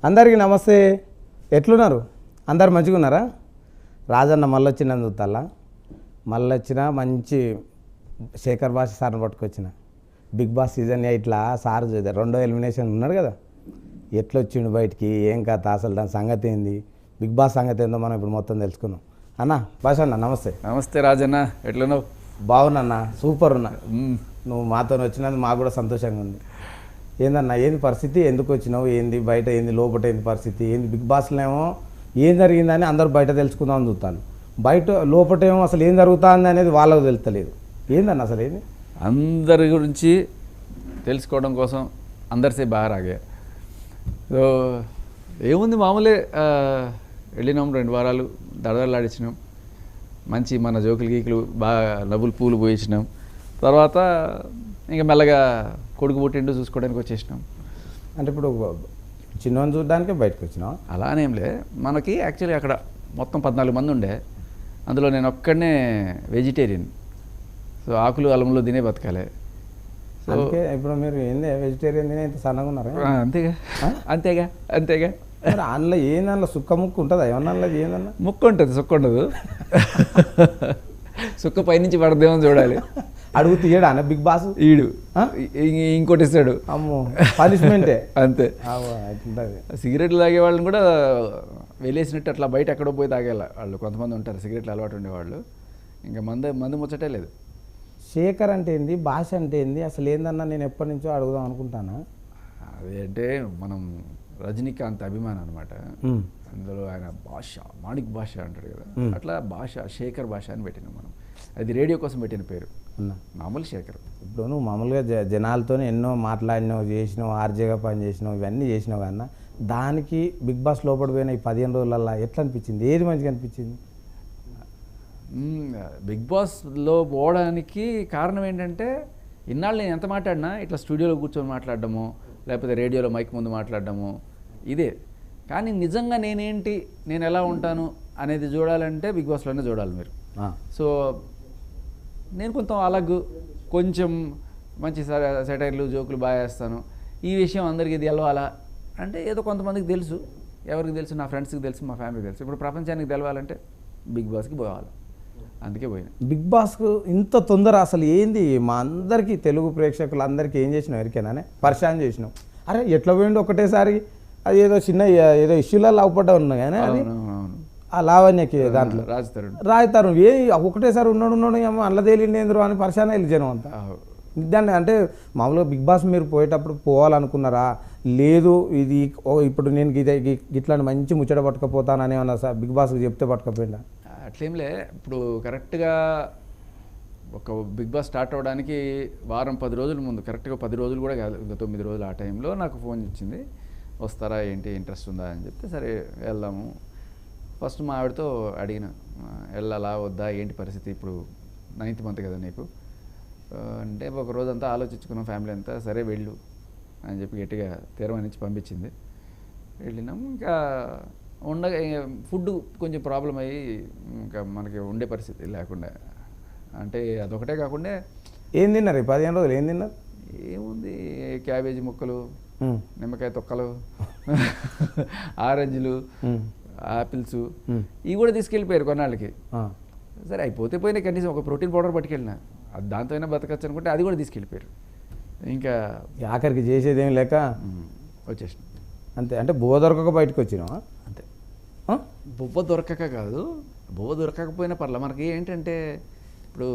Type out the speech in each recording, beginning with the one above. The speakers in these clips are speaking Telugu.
అందరికీ నమస్తే. ఎట్లున్నారు? అందరు మంచిగా ఉన్నారా? రాజన్న మళ్ళీ వచ్చిందని చూస్తాలా. మళ్ళీ వచ్చిన మంచి శేఖర్ భాష సార్ని పట్టుకొచ్చిన. బిగ్ బాస్ సీజన్ 8లా సార్ రెండో ఎలిమినేషన్ ఉన్నాడు కదా, ఎట్లొచ్చిండు బయటికి, ఏం కథ, అసలు దాని సంగతి ఏంది, బిగ్ బాస్ సంగతి ఏందో మనం ఇప్పుడు మొత్తం తెలుసుకుందాం. అన్న భాష అన్న నమస్తే. నమస్తే రాజన్న, ఎట్లున్నావు? బాగున్నా, సూపర్ ఉన్నా. నువ్వు మాతో వచ్చినందుకు మాకు కూడా సంతోషంగా ఉంది. ఏందన్నా ఏంది పరిస్థితి, ఎందుకు వచ్చినావు, ఏంది బయట, ఏంది లోపల, ఏంది పరిస్థితి, ఏంది బిగ్ బాస్లోనేమో ఏం జరిగిందని అందరూ బయట తెలుసుకుందామని చూస్తాను, బయట లోపటేమో అసలు ఏం జరుగుతుంది అనేది వాళ్ళకు తెలుస్తలేదు. ఏందన్న అసలు ఏంది? అందరి గురించి తెలుసుకోవడం కోసం అందరిసే బాగా రాగా. సో ఏముంది, మామూలే. వెళ్ళినాం 2 వారాలు దడదడలాడిచ్చినాం, మంచి మన జోకులు గీకులు బాగా నవ్వులు పూలు పోయించినాం. తర్వాత ఇంకా మెల్లగా కొడుకు పుట్టిండు చూసుకోవడానికి వచ్చేసినాం. అంటే ఇప్పుడు చిన్నవని చూడడానికే బయటకు వచ్చినాం. అలానేంలే, మనకి యాక్చువల్లీ అక్కడ మొత్తం 14 మంది ఉండే, అందులో నేను ఒక్కడనే వెజిటేరియన్. సో ఆకులు అలంలో తినే బతకాలి. సో అందుకే ఇప్పుడు మీరు ఏంది వెజిటేరియన్ తినే ఇంత సన్నగా ఉన్నారు. అంతేగా అంతేగా అంతేగా మరి అందులో ఏందన్నా సుక్క ముక్కు ఉంటుందా? ఏమన్నా ఏందన్నా ముక్కు ఉంటుంది, సుక్క ఉండదు. సుక్క పైనుంచి పడదేమో చూడాలి. అడుగు తీయడా అన్న బిగ్ బాస్? ఈడు ఇంకోటి ఇస్తాడు, అమ్మో పనిష్మెంటే. అంతే. అట్లుంటుంది. సిగరెట్లు తాగే వాళ్ళని కూడా వెళ్ళేసినట్టు అట్లా బయట ఎక్కడో పోయి తాగేలా వాళ్ళు కొంతమంది ఉంటారు, సిగరెట్లు అలవాటు ఉండేవాళ్ళు. ఇంకా మందు ముచ్చటే లేదు. శేఖర్ అంటే ఏంది, భాష అంటే ఏంది, అసలు ఏందన్నా నేను ఎప్పటి నుంచో అడుగుదాం అనుకుంటాను. అది అంటే మనం రజనీకాంత్ అభిమానం అనమాట. అందులో ఆయన భాష మాణిక్ భాష అంటాడు కదా, అట్లా భాష శేఖర్ భాష అని పెట్టినాం మనం. అది రేడియో కోసం పెట్టిన పేరు, మామూలు శేఖర్. ఇప్పుడు నువ్వు మామూలుగా జనాలతో ఎన్నో మాట్లాడినావు, చేసినావు, ఆర్జేగా పని చేసినావు, ఇవన్నీ చేసినావు కన్నా దానికి బిగ్ బాస్ లోపల పోయిన ఈ 15 రోజులల్లో ఎట్లా అనిపించింది, ఏది మంచిగా అనిపించింది? బిగ్ బాస్లో పోవడానికి కారణం ఏంటంటే, ఇన్నాళ్ళు నేను ఎంత మాట్లాడినా ఇట్లా స్టూడియోలో కూర్చొని మాట్లాడడము, లేకపోతే రేడియోలో మైక్ ముందు మాట్లాడడము ఇదే. కానీ నిజంగా నేనేంటి, నేను ఎలా ఉంటాను అనేది చూడాలంటే బిగ్ బాస్లోనే చూడాలి మీరు. సో నేను కొంచెం మంచి సెటైర్లు జోకులు బాగా వేస్తాను. ఈ విషయం అందరికీ తెలవాలా అంటే ఏదో కొంతమందికి తెలుసు, ఎవరికి తెలుసు, నా ఫ్రెండ్స్కి తెలుసు, మా ఫ్యామిలీకి తెలుసు. ఇప్పుడు ప్రపంచానికి తెలవాలంటే బిగ్ బాస్కి పోవాలి, అందుకే పోయినా. బిగ్ బాస్కు ఇంత తొందర అసలు ఏంది? మా అందరికీ తెలుగు ప్రేక్షకులందరికీ ఏం చేసినావు ఎరికేనానే పరిశాన్ చేసినావు. అరే ఎట్లా పోయిండు ఒకటేసారి, అది ఏదో చిన్న ఏదో ఇష్యూలలో అవపడ్డా ఉన్నా కానీ అది ఆ లావణ్యకి దాంట్లో రాజతరుణ్ ఏ ఒకటేసారి ఉన్నాడు ఏమో అల్ల తేలిండేంద్రు అని పరిశాన్ అయ్యి జనం అంతా. దాన్ని అంటే మామూలుగా బిగ్ బాస్ మీరు పోయేటప్పుడు పోవాలనుకున్నారా, లేదు ఇది ఇప్పుడు నేను ఇట్లాంటి మంచి ముచ్చట పట్టుకపోతానని ఏమన్నా బిగ్ బాస్కి చెప్తే పట్టుకపోయిందా? అట్లేంలే. ఇప్పుడు కరెక్ట్గా ఒక బిగ్ బాస్ స్టార్ట్ అవ్వడానికి వారం 10 రోజుల ముందు, కరెక్ట్గా 10 రోజులు కూడా కాదు, 9 రోజులు ఆ టైంలో నాకు ఫోన్ వచ్చింది, వస్తారా ఏంటి, ఇంట్రెస్ట్ ఉందా అని చెప్తే సరే వెళ్దాము. ఫస్ట్ మా ఆవిడతో అడిగిన వెళ్ళాలా వద్దా, ఏంటి పరిస్థితి, ఇప్పుడు 9th మంత్ కదా నీకు అంటే, ఒక రోజంతా ఆలోచించుకున్నాం ఫ్యామిలీ అంతా, సరే వెళ్ళు అని చెప్పి గట్టిగా తీర్మానించి పంపించింది. వెళ్ళినాము. ఇంకా ఫుడ్ కొంచెం ప్రాబ్లం అయ్యి ఇంకా మనకి ఉండే పరిస్థితి లేకుండా, అంటే అదొకటే కాకుండా ఏం తిన్నారు 15 రోజులు? ఏం తిన్నారు? ఏముంది, క్యాబేజీ ముక్కలు, నిమ్మకాయ తొక్కలు, ఆరెంజ్లు, ఆపిల్స్, ఇవి కూడా తీసుకెళ్ళిపోయారు కొన్నాళ్ళకి. సరే అయిపోతే పోయినా, కనీసం ఒక ప్రోటీన్ పౌడర్ పట్టుకెళ్ళిన, దాంతో అయినా బతకచ్చు అనుకుంటే అది కూడా తీసుకెళ్ళిపోయారు. ఇంకా ఆఖరికి చేసేది ఏం లేక వచ్చేసిన అంతే. అంటే బువ్వ దొరకక బయటకు వచ్చినావా? అంతే. బువ్వ దొరకక కాదు, బువ్వ దొరకకపోయినా పర్లేదు. మనకి ఏంటంటే ఇప్పుడు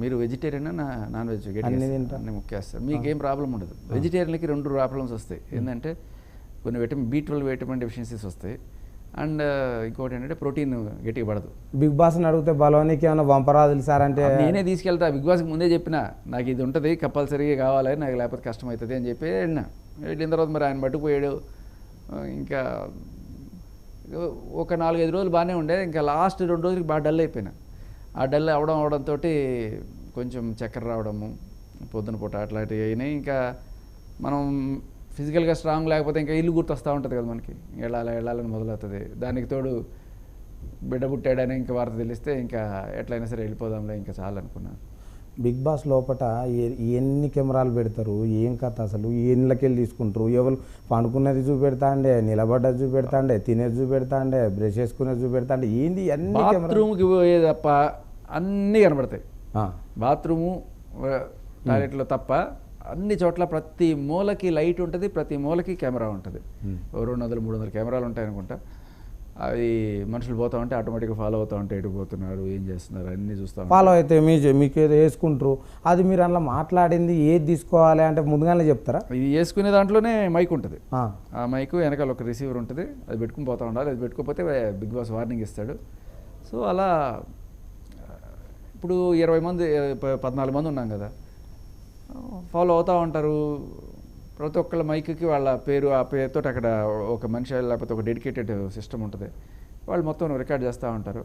మీరు వెజిటేరియన్ నాన్ వెజ్ అన్ని ముక్కేస్తారు, మీకేం ప్రాబ్లం ఉండదు. వెజిటేరియన్కి 2 ప్రాబ్లమ్స్ వస్తాయి. ఏంటంటే కొన్ని B12 విటమిన్ డెఫిషియన్సీస్ వస్తాయి, అండ్ ఇంకోటి ఏంటంటే ప్రోటీన్ గట్టిగా పడదు. బిగ్ బాస్ని అడిగితే బలవానికి ఏమైనా వంపరాదులు సార్ అంటే నేనే తీసుకెళ్తా. బిగ్ బాస్కి ముందే చెప్పిన, నాకు ఇది ఉంటుంది కంపల్సరీగా కావాలి, నాకు లేకపోతే కష్టం అవుతుంది అని చెప్పి వెళ్ళిన తర్వాత మరి ఆయన పట్టుకుపోయాడు. ఇంకా ఒక 4-5 రోజులు బాగానే ఉండే, ఇంకా లాస్ట్ 2 రోజులకి బాగా డల్ అయిపోయినా. ఆ డల్ అవడంతో కొంచెం చక్కెర రావడము, పొద్దున పూట అట్లాంటివి అయినాయి. ఇంకా మనం ఫిజికల్గా స్ట్రాంగ్ లేకపోతే ఇంకా ఇల్లు గుర్తొస్తూ ఉంటుంది కదా మనకి, వెళ్ళాలని మొదలవుతుంది. దానికి తోడు బిడ్డ పుట్టాడని ఇంకా వార్త తెలిస్తే ఇంకా ఎట్లయినా సరే వెళ్ళిపోదాంలే ఇంకా చాలు అనుకున్నాను. బిగ్ బాస్ లోపట ఎన్ని కెమెరాలు పెడతారు, ఏం కథ అసలు, ఎన్నిలకెళ్ళి తీసుకుంటారు, ఎవరు పండుకున్నది చూపెడతా అండే, నిలబడ్డది చూపెడతా అండే, తినేది చూపెడతా అండే, బ్రష్ చేసుకునేది చూపెడతా అంటే ఏంది అన్ని బాత్రూమ్కి పోయే తప్ప అన్నీ కనబడతాయి. బాత్రూము టాయిలెట్లో తప్ప అన్ని చోట్ల ప్రతి మూలకి లైట్ ఉంటుంది, ప్రతి మూలకి కెమెరా ఉంటుంది. 200-300 కెమెరాలు ఉంటాయి అనుకుంటా. అవి మనుషులు పోతా ఉంటే ఆటోమేటిక్గా ఫాలో అవుతూ ఉంటే ఎటు పోతున్నారు, ఏం చేస్తున్నారు అన్నీ చూస్తాం. ఫాలో అయితే మీకు ఏదో వేసుకుంటారు, అది మీరు అందులో మాట్లాడింది ఏది తీసుకోవాలి అంటే ముందుగానే చెప్తారా? ఇది వేసుకునే దాంట్లోనే మైక్ ఉంటుంది. ఆ మైక్ వెనకాల ఒక రిసీవర్ ఉంటుంది, అది పెట్టుకుని పోతూ ఉండాలి. అది పెట్టుకోకపోతే బిగ్ బాస్ వార్నింగ్ ఇస్తాడు. సో అలా ఇప్పుడు 20 మంది 14 మంది ఉన్నాం కదా, ఫాలో అవుతూ ఉంటారు. ప్రతి ఒక్కళ్ళ మైక్కి వాళ్ళ పేరు, ఆ పేరుతో అక్కడ ఒక మనిషి లేకపోతే ఒక డెడికేటెడ్ సిస్టమ్ ఉంటుంది, వాళ్ళు మొత్తం రికార్డ్ చేస్తూ ఉంటారు.